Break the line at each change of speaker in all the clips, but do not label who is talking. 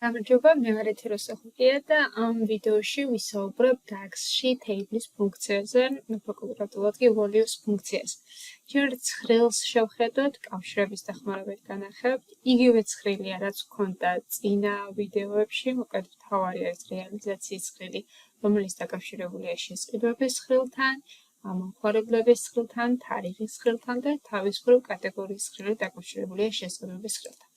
გამარჯობა, მე ვარ ეთეროსოხია და ამ ვიდეოში ვისაუბრებ DAX-ში თეიბლის ფუნქციაზე, უფრო კონკრეტულად კი values ფუნქციაზე. ჯერ ცხრილს შევხედოთ, კავშირების დახმარებით განახებთ. იგივე ცხრილია, რაც გვქონდა წინა ვიდეოებში, მოკლედ მთავარი არის რეალიზაციის ცხრილი, რომელიც დაკავშირებულია შესყიდვების ცხრილთან, მომხმარებლების ცხრილთან, თარიღის ცხრილთან და თავისუფლ კატეგორიის ცხრილი დაკავშირებულია შესყიდვების ცხრილთან.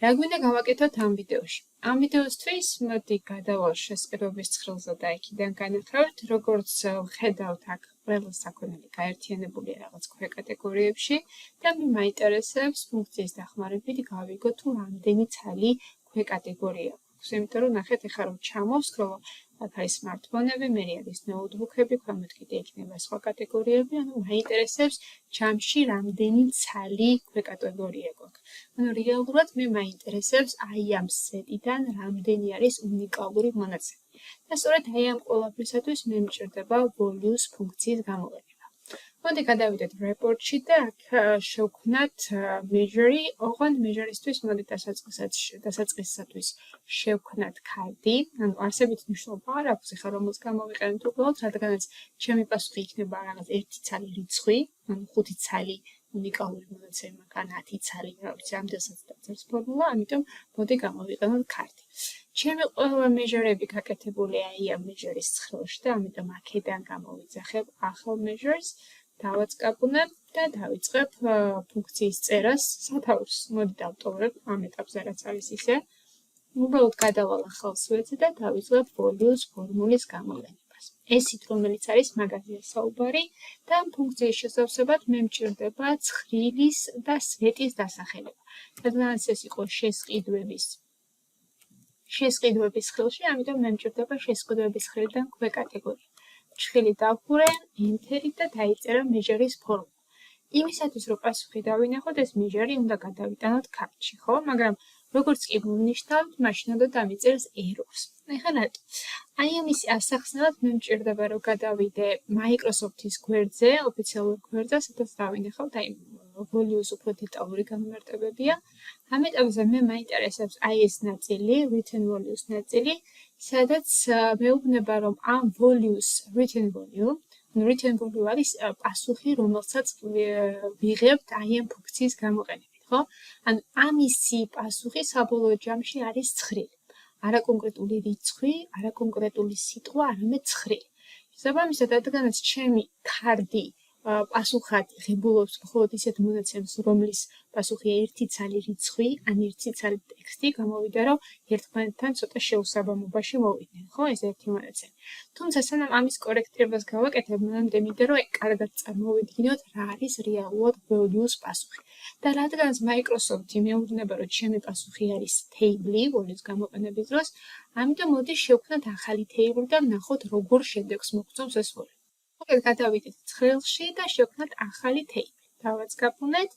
რა გვინდა გავაკეთოთ ამ ვიდეოში? ამ ვიდეოსთვის მოდი გადავალ შესყიდვების ცხრილზე და იქიდან განახევთ, როგორც ვხედავთ აქ ყველა საქონელი გაერთიანებულია რაღაც ქვეკატეგორიებში და მე მაინტერესებს ფუნქციის დახმარებით გავიგო თუ რამდენი ცალი ქვეკატეგორია აქვს. იმიტომ რომ ნახეთ ეხლა რომ ჩამოვსკროლო, აქ არის smartphone-ები, მე არის notebook-ები, ქვემოთ კიდე იქნება სხვა კატეგორიები, ანუ მაინტერესებს ჯამში რამდენი ცალი ქვეკატეგორია გვაქვს. ანუ რეალურად მე მაინტერესებს აი ამ სეტიდან რამდენი არის უნიკალური მონაცემი. და სწორედ აი ამ ყველაფრისათვის მე მჭირდება values ფუნქციის გამოყენება. მოდი გადავიდეთ report-ში და აქ შევქმნათ measure-ი, ოღონდ measure-ისთვის მოდი დასაწყისისათვის შევქმნათ ქარდი, ანუ არსებით მნიშვნელობა არ აქვს ეხლა რომელს გამოვიყენოთ უბრალოდ, რადგანაც ჩემი პასუხი იქნება რაღაც ერთი ცალი რიცხვი, ანუ 5 ცალი უნიკალური მონაცემი მაქვს, ან 10 ცალი, რა ვიცი, ამდენსაც დაწერს ფორმულა, ამიტომ მოდი გამოვიყენოთ ქარდი. ჩემი ყველა measure-ები გაკეთებულია აი ამ measure-ის ცხრილში და ამიტომ აქედან გამოვიძახებ ახალ measures, დავაწყაბუნებ და დავიწყებ ფუნქციის წერას სათაურს. მოდი დავტოვებ ამ ეტაპზე რაც არის ისე. უბრალოდ გადავალ ახალ სვეტზე და დავიწყებ values ფორმულის გამოყენებას. ესით რომელიც არის მაგაზია საუბარი და ამ ფუნქციის შესავსებად მე მჭირდება ცხრილის და სვეტის დასახელება. რადგანაც ეს იყო შესყიდვების ცხრილში, ამიტომ მე მჭირდება შესყიდვების ცხრილიდან ქვეკატეგორია. ჩხილი დავხურე, enter-ი და დაიწერა measure-ის ფორმულა. იმისათვის რომ პასუხი დავინახოთ, ეს measure-ი უნდა გადავიტანოთ ქარტში, ხო? მაგრამ როგორც კი ვნიშნავთ, მაშინ უნდა დამიწერს errors. ეხლა რატო? აი ამის ასახსნელად მე მჭირდება რომ გადავიდე Microsoft-ის გვერდზე, ოფიციალურ გვერდზე, სადაც დავინახავთ აი values უფრო დეტალური განმარტებებია. ამ ეტაპზე მე მაინტერესებს აი ეს ნაწილი, written values ნაწილი, სადაც მეუბნება რომ ამ values written value არის პასუხი, რომელსაც ვიღებთ აი ამ ფუნქციის გამოყენებით, ხო? ანუ ამისი პასუხი საბოლოო ჯამში არის ცხრილი. არა კონკრეტული რიცხვი, არა კონკრეტული სიტყვა, არამედ ცხრილი. შესაბამისად, რადგანაც ჩემი ქარდი პასუხად ღებულობს მხოლოდ ისეთ მონაცემს, რომლის პასუხია ერთი ცალი რიცხვი, ან ერთი ცალი ტექსტი, გამოვიდა რომ ერთმანეთთან ცოტა შეუსაბამობაში მოვიდნენ, ხო, ეს ერთი მონაცემი. თუმცა სანამ ამის კორექტირებას გავაკეთებ, მანამდე მინდა რომ კარგად წარმოვიდგინოთ რა არის რეალურად values პასუხი. და რადგანაც Microsoft-ი მეუბნება რომ ჩემი პასუხი არის table, values გამოყენების დროს, ამიტომ მოდი შევქმნათ ახალი table და ვნახოთ როგორ შედეგს მოგწონს ეს values. მოკლედ გადავიდეთ ცხრილში და შევქმნათ ახალი table. დავაწყაბუნეთ,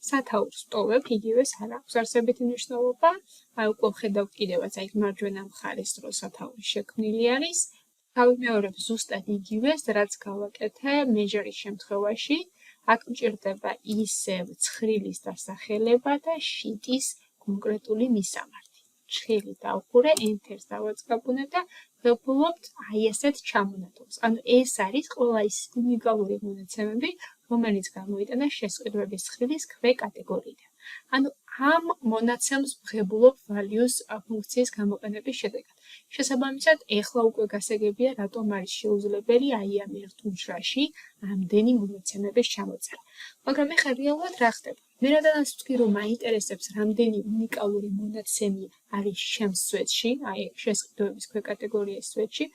სათაურს ვტოვებ, იგივეს არ აქვს არსებითი მნიშვნელობა. აი უკვე ვხედავთ კიდევაც აი მარჯვენა მხარეს რო სათაური შექმნილი არის. გავიმეორებ ზუსტად იგივეს, რაც გავაკეთე measure-ის შემთხვევაში. აქ მჭირდება ისევ ცხრილის დასახელება და sheet-ის კონკრეტული მისამართი. ჩხილი დავხურე, enter-ს დავაწყაბუნებ და ვღებულობთ აი ესეთ ჩამონათვალს. ანუ ეს არის ყველა ის უნიკალური მონაცემები, რომელიც გამოიტანა შესყიდვების ცხრილის ქვეკატეგორიიდან. ანუ ამ მონაცემს ვღებულობ values ფუნქციის გამოყენების შედეგად. შესაბამისად, ეხლა უკვე გასაგებია, რატომ არის შეუძლებელი აი ამ ერთ უჯრაში ამდენი მონაცემების ჩამოწერა. მაგრამ ეხლა რეალურად რა ხდება? მე რადგანაც ვთქვი, რომ მაინტერესებს რამდენი უნიკალური მონაცემი არის ჩემს სვეტში, აი შესყიდვების ქვეკატეგორიის სვეტში,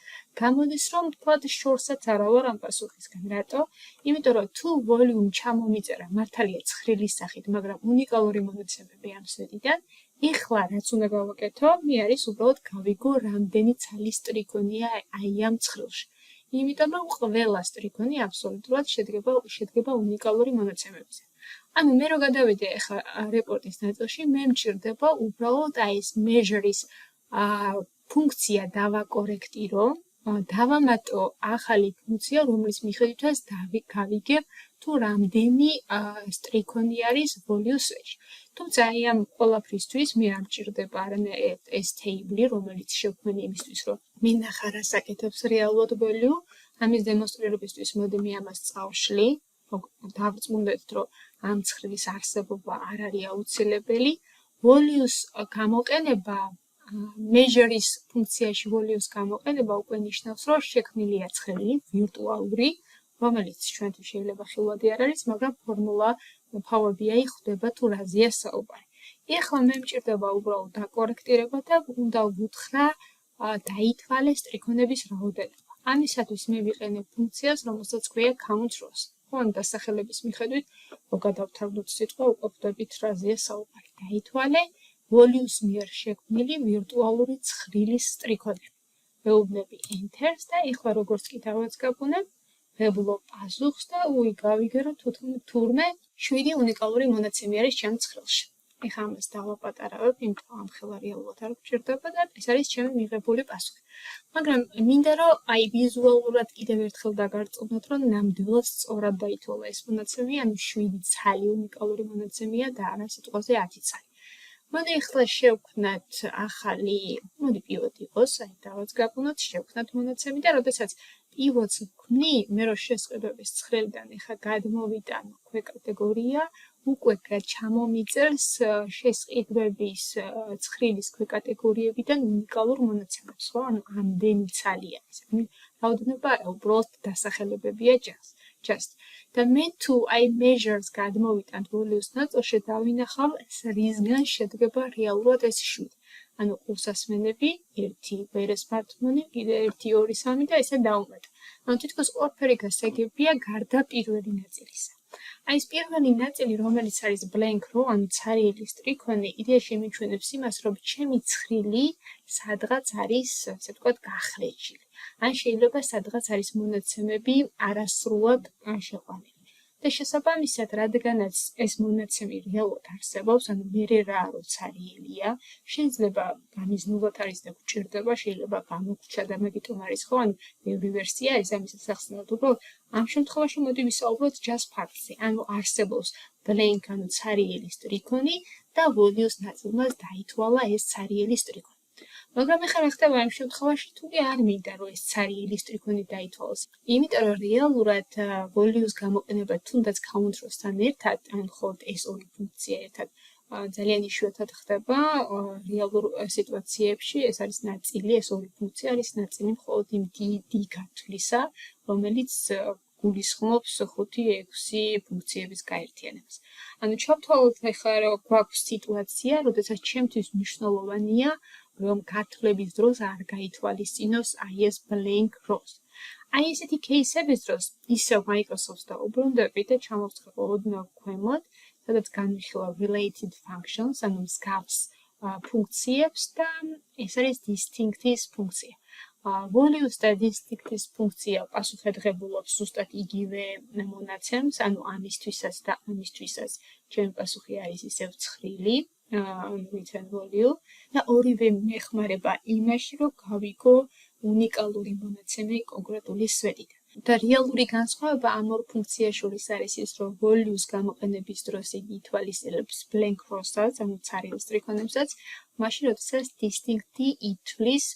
გამოდის რომ თქვათ შორსაც არა ვარ ამ პასუხისგან. რატო? იმიტომ რომ თუ volume ჩამომიწერა მართალია ცხრილის სახით, მაგრამ უნიკალური მონაცემები ამ სვეტიდან, ეხლა რაც უნდა გავაკეთო, მე არის უბრალოდ გავიგო რამდენი ცალი სტრიქონია აი ამ ცხრილში. იმიტომ რომ ყველა სტრიქონი აბსოლუტურად შედგება უნიკალური მონაცემებზე. ანუ მე რო გადავიდე ახლა რეპორტის ნაწილში, მე მჭირდება უბრალოდ აი ეს measure-ის ფუნქცია დავაკორექტირო, დავამატო ახალი ფუნქცია, რომლის მიხედვითაც გავიგებ თუ რამდენი სტრიქონი არის values-ში. თუმცა აი ამ ყველაფრისთვის მე არ მჭირდება არანაირად ეს table, რომელიც შევქმნი იმისთვის, რომ მინახა რას აკეთებს რეალურად value. ამის დემონსტრირებისთვის მოდი მე ამას წავშლი. დავწმუნდეთ, რომ ამ ცხრილის არსებობა არ არის აუცილებელი. Values გამოყენება measure-ის ფუნქციაში values გამოყენება უკვე ნიშნავს, რომ შექმნილია ცხრილი ვირტუალური, რომელიც ჩვენთვის შეიძლება ხილვადი არ არის, მაგრამ ფორმულა PowerBI ხვდება თუ რაზეა საუბარი. ეხლა მე მჭირდება უბრალოდ დაკორექტირება და უნდა ვუთხრა დაითვალე სტრიქონების რაოდენობა. ამისათვის მე ვიყენებ ფუნქციას, რომელსაც ქვია count rows. ან დასახელების მიხედვით, რომ გადავთავდოთ სიტყვა, უკვე ხვდებით რაზეა საუბარი. დაითვალე values მიერ შექმნილი ვირტუალური ცხრილის სტრიქონები. ვეუბნები enter-ს და ეხლა როგორც კი დავაწყაბუნებ, ვებლობ პასუხს და გავიგე, რომ თურმე 7 უნიკალური მონაცემი არის ჩემ ცხრილში. ეხლა ამას დავაპატარავებ, იმიტომ ამ ხელა რეალურად არ გვჭირდება და ეს არის ჩემი მიღებული პასუხი. მაგრამ მინდა რომ აი ვიზუალურად კიდევ ერთხელ დაგარწმუნოთ, რომ ნამდვილად სწორად დაითვალა ეს მონაცემი, ანუ 7 ცალი უნიკალური მონაცემია და არა სიტყვაზე 10 ცალი. მოდი ახლა შევქმნათ ახალი, მოდი პივოტი იყოს, აი დავაწყაბუნოთ, შევქმნათ მონაცემი და როდესაც პივოტს ვქმნი, მე რო შესყიდვების ცხრილიდან ეხლა გადმოვიტან ქვეკატეგორია, უკვე ჩამომიწერს შესყიდვების ცხრილის ქვეკატეგორიებიდან უნიკალურ მონაცემებს, ხო? ანუ ამდენი ცალი არის. რაოდენობა უბრალოდ დასახელებებია just. და მე თუ აი measures გადმოვიტანთ values ნაწილში დავინახავ ეს რისგან შედგება რეალურად ეს 7. ანუ ყურსასმენები 1, ვერესმართმონი, კიდე 1, 2, 3 და ესე დავუმატე. ანუ თითქოს ყველაფერი გასაგებია გარდა პირველი ნაწილისა. აი ეს პირველი ნაწილი, რომელიც არის blank row, ანუ ცარიელი სტრიქონი, იდეაში მიჩვენებს იმას, რომ ჩემი ცხრილი სადღაც არის, ასე ვთქვათ, გახრეჭილი. ან შეიძლება სადღაც არის მონაცემები არასრულად შეყვანილი. და შესაბამისად, რადგანაც ეს მონაცემი რეალურად არსებობს, ანუ მე რა რო ცარიელია, შეიძლება გამიზნულად არის და გვჭირდება, შეიძლება გამოგრჩა და მეგიტომ არის ხო, ანუ ბევრი ვერსია არის ამისაც ახსნათ, უბრალოდ ამ შემთხვევაში მოდი ვისაუბროთ just facts-ზე, ანუ არსებობს blank, ანუ ცარიელი სტრიქონი და values ნაწილმაც დაითვალა ეს ცარიელი სტრიქონი. მაგრამ ეხლა რა ხდება ამ შემთხვევაში, თუ კი არ მინდა რომ ეს ცარიელი სტრიქონი დაითვალოს. იმიტომ რომ რეალურად values გამოყენება თუნდაც count rows-თან ერთად, ან მხოლოდ ეს ორი ფუნქცია ერთად ძალიან იშვიათად ხდება რეალურ სიტუაციებში, ეს არის ნაწილი, ეს ორი ფუნქცია არის ნაწილი მხოლოდ იმ დიდი გათვლისა, რომელიც გულისხმობს 5-6 ფუნქციების გაერთიანებას. ანუ ჩავთვალოთ ახლა რომ გვაქვს სიტუაცია, როდესაც ჩემთვის მნიშვნელოვანია რომ გათვლების დროს არ გაითვალისწინოს აი ეს blank rows. აი ესეთი кейსების დროს ისევ Microsoft-ს დაუბრუნდები და ჩამოვსხებ ოდნავ ქვემოთ, სადაც განვიხილავ related functions, ანუ მსგავს ფუნქციებს და ეს არის distinct-ის ფუნქცია. values და distinct-ის ფუნქცია პასუხისმგებლობს ზუსტად იგივე მონაცემს, ანუ ამისთვისაც და ამისთვისაც ჩემი პასუხი არის ისევ ცხრილი. return value და ორივე მეხმარება იმაში, რომ გავიგო უნიკალური მონაცემი კონკრეტული სვეტიდან. და რეალური განსხვავება ამ ორ ფუნქციას შორის არის ის, რომ values გამოყენების დროს იგი ითვალისწინებს blank rows-საც, ანუ ცარიელ სტრიქონებსაც, მაშინ როდესაც distinct-ი ითვლის,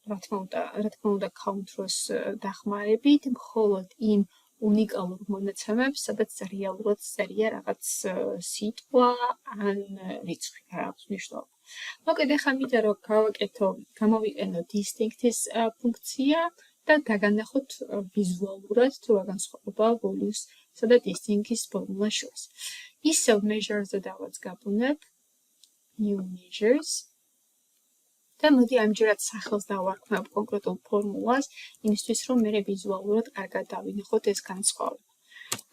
რა თქმა უნდა count rows დახმარებით, მხოლოდ იმ უნიკალურ მონაცემებს, სადაც რეალურად წერია რაღაც სიტყვა ან რიცხვი, რაღაც მნიშვნელობა. მოკლედ ახლა მინდა რომ გამოვიყენო distinct-ის ფუნქცია და დაგანახოთ ვიზუალურად თუ რა განსხვავებაა values-სა და distinct-ის ფორმულას შორის. ისევ measures-ზე დავაწყაბუნებ new measures და მოდი ამჯერად სახელს დავარქმევ კონკრეტულ ფორმულას, იმისთვის რომ მე ვიზუალურად კარგად დავინახოთ ეს განსხვავება.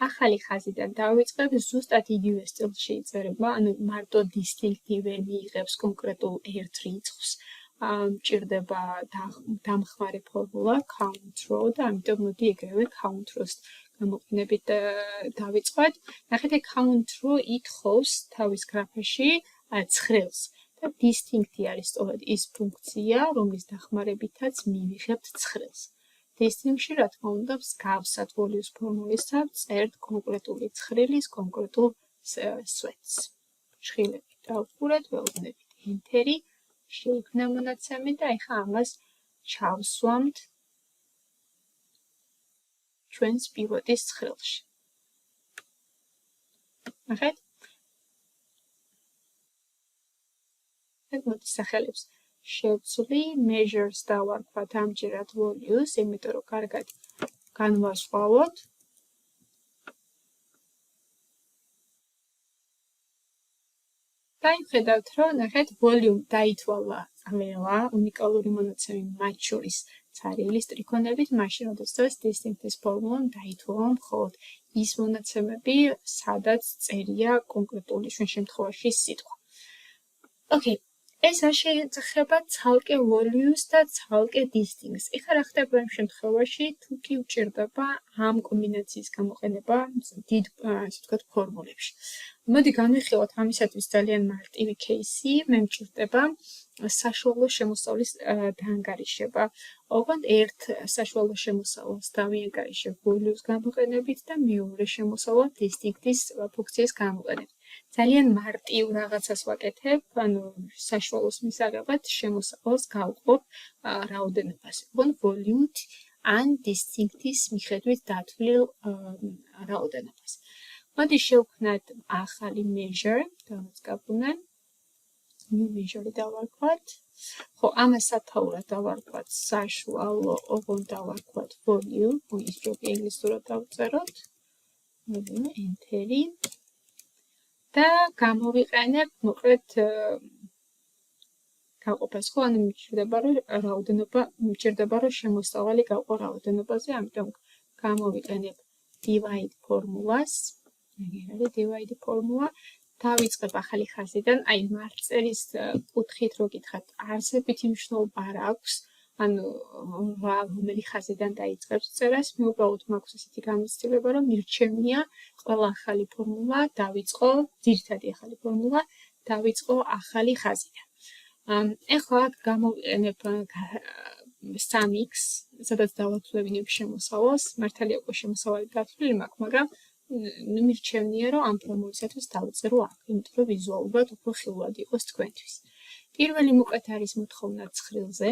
ახალი ხაზიდან დავიწყებ, ზუსტად იგივე სტილში იწერება, ანუ მარტო distinct-ი ვერ მიიღებს კონკრეტულ ერთ რიცხვს. მჭირდება დამხმარე ფორმულა count row და ამიტომ მოდი ეგრევე count rows გამოყენებით დავიწყოთ. ნახეთ, count row ითხოვს თავის გრაფაში ცხრილს. და distinct-ი არის სწორედ ის ფუნქცია, რომლის დახმარებითაც მივიღებთ ცხრილს. distinct-ში რა თქმა უნდა მსგავსად values ფორმულისა წერთ კონკრეტული ცხრილის კონკრეტულ სვეტს. შხილებით. დავუყურეთ, ვეუბნებით enter-ი, შეიქმნა მონაცემი და ეხლა ამას ჩავსვამთ ჩვენს პივოტის ცხრილში. ნახეთ? მოდი სახელებს შევცვლი, measures დავარქვათ ამჯერად values, იმიტომ რომ კარგად განვასხვაოთ. დაიხედავთ, რომ ნახეთ, volume დაითვალა ყველა უნიკალური მონაცემი მათ შორის ცარიელი სტრიქონებით, მაშინ როდესაც distinct-ის ფორმულამ დაითვალა მხოლოდ ის მონაცემები, სადაც წერია კონკრეტული ჩვენ შემთხვევაში სიტყვა. Okay. ეს არ შეეხება ცალკე values და ცალკე distinct-ს. ეხლა რა ხდება ამ შემთხვევაში, თუ კი უჭირდება ამ კომბინაციის გამოყენება დიდ, ასე ვთქვათ, ფორმულებში. მოდი განვიხილოთ ამისათვის ძალიან მარტივი кейსი, მე მჭირდება საშუალო შემოსავლის დაანგარიშება. ოღონდ ერთ საშუალო შემოსავალს დავიანგარიშებ values გამოყენებით და მეორე შემოსავალ distinct-ის ფუნქციის გამოყენებით. ძალიან მარტივ რაღაცას ვაკეთებ, ანუ საშუალოს მისაღებად შემოსავალს გავყოფ რაოდენობას. ოღონდ volume ან distinct-ის მიხედვით დათვლილ რაოდენობას. მოდი შევქმნათ ახალი measure, რომელიც გავუნან. new measure დავარქვათ. ხო, ამას სათაურად დავარქვათ საშუალო, ოღონდ დავარქვათ volume, ის ჯობია ინგლისურად დავწეროთ. enter-ი. და გამოვიყენებ, მოკლედ გაყოფას, ხო, ანუ მჭირდება, რომ შემოსავალი გავყო რაოდენობაზე, ამიტომ გამოვიყენებ divide ფორმულას. მაგერად divide ფორმულა. დავიწყებ ახალი ხაზიდან, აი მარწერის კუთხით რო გითხრათ, არსებითი მნიშვნელობა არ აქვს, ანუ რომელი ხაზიდან დაიწყებს წერას, მე უბრალოდ მაქვს ესეთი გამოცდილება, რომ მირჩევნია ყველა ახალი ფორმულა დავიწყო, ძირითადი ახალი ფორმულა დავიწყო ახალი ხაზიდან. ეხლა აქ გამოვიყენებ 3x, სადაც დავათვლებინებ შემოსავალს, მართალია უკვე შემოსავალი დათვლილი მაქვს, მაგრამ მირჩევნია, რომ ამ ფორმულისათვის დავწერო აქ, იმიტომ რომ ვიზუალურად უფრო ხილვად იყოს თქვენთვის. პირველი მოკეთ არის მოთხოვნა ცხრილზე,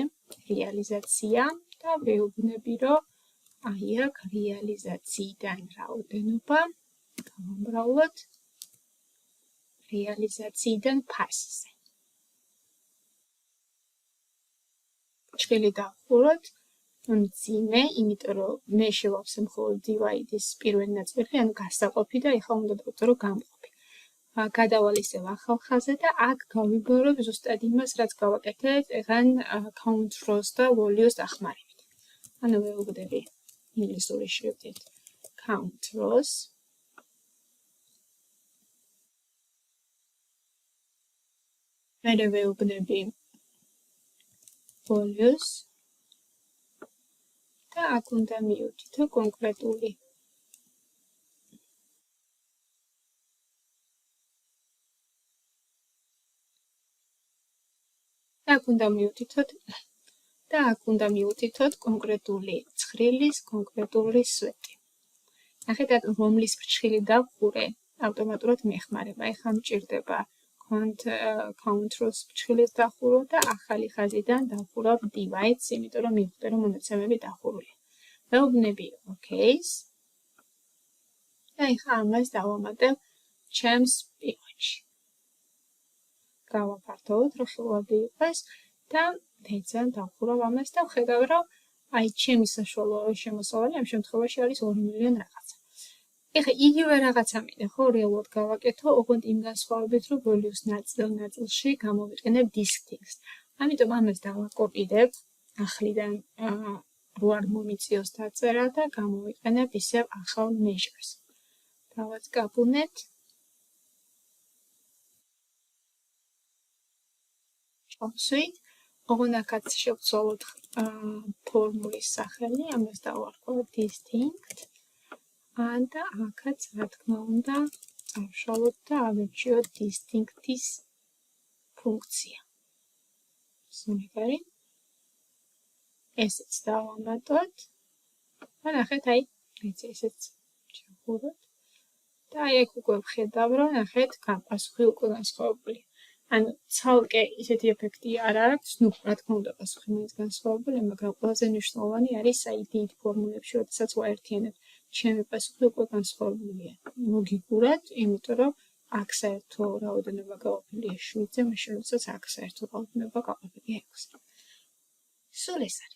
რეალიზაცია და ვეუბნები, რომ აი აქ რეალიზაციიდან რაოდენობა, გავამრავლოთ რეალიზაციიდან ფასზე. ჭრილი დავხუროთ, მძიმე, იმიტომ რომ მე შევავსე მხოლოდ divide-ის პირველი ნაწილი, ანუ გასაყოფი და ეხლა უნდა დავწერო გამყოფი. გადავალ ისევ ახალ ხაზზე და აქ გავიბორებ ზუსტად იმას, რაც გავაკეთეთ, ეგან count rows და values დახმარებით. ანუ ვეუბნები ინგლისური შრიფტით count rows. მერე ვეუბნები values. და აქ უნდა მივუთითო კონკრეტული აქ უნდა მივუთითოთ კონკრეტული ცხრილის კონკრეტული სვეტი. ნახეთ, რომლის ფრჩხილი დავხურე, ავტომატურად მეხმარება. ეხლა მჭირდება count rows ფრჩხილის დახურო და ახალი ხაზიდან დავხურავ divides, იმიტომ რომ მივხვდი, რომ მონაცემები დახურულია. ვეუბნები OK-ს. და ეხლა ამას დავამატებ ჩემს პივოტში. გავაფართოვოთ, რომ ხილვადი იყოს და ეცან დავხურავ ამას და ვხედავ, რომ აი ჩემი საშუალო შემოსავალი ამ შემთხვევაში არის 2 მილიონი რაღაცა. ეხლა იგივე რაღაცა მინდა, ხო, რეალურად გავაკეთო, ოღონდ იმ განსხვავებით, რომ values ნაწილში გამოვიყენებ distinct-ს. ამიტომ ამას დავაკოპირებ ახლიდან რო არ მომიწიოს დაწერა და გამოვიყენებ ისევ ახალ measures. დავაწყაბუნეთ. ჩავსვით. ოღონდ აქაც შევცვალოთ ფორმულის სახელი, ამას დავარქვათ distinct. და აქაც რა თქმა უნდა წავშალოთ და ავირჩიოთ distinct-ის ფუნქცია. სულიგარი. ესეც დავამატოთ. და ნახეთ, აი, ესეც ჩავხუროთ. და აი აქ უკვე ვხედავ, რომ ნახეთ, პასუხი უკვე განსხვავებულია. ანუ ცალკე ისეთი ეფექტი არ აქვს, ნუ რა თქმა უნდა პასუხი მაინც განსხვავებული, მაგრამ ყველაზე მნიშვნელოვანი არის აი დიდ ფორმულებში, როდესაც ვაერთიანებ, ჩემი პასუხი უკვე განსხვავებულია ლოგიკურად, იმიტომ რომ აქ საერთო რაოდენობა გაყოფილია 7-ზე, მაშინ როდესაც აქ საერთო რაოდენობა გაყოფილია 6-ზე. სულ ეს არის.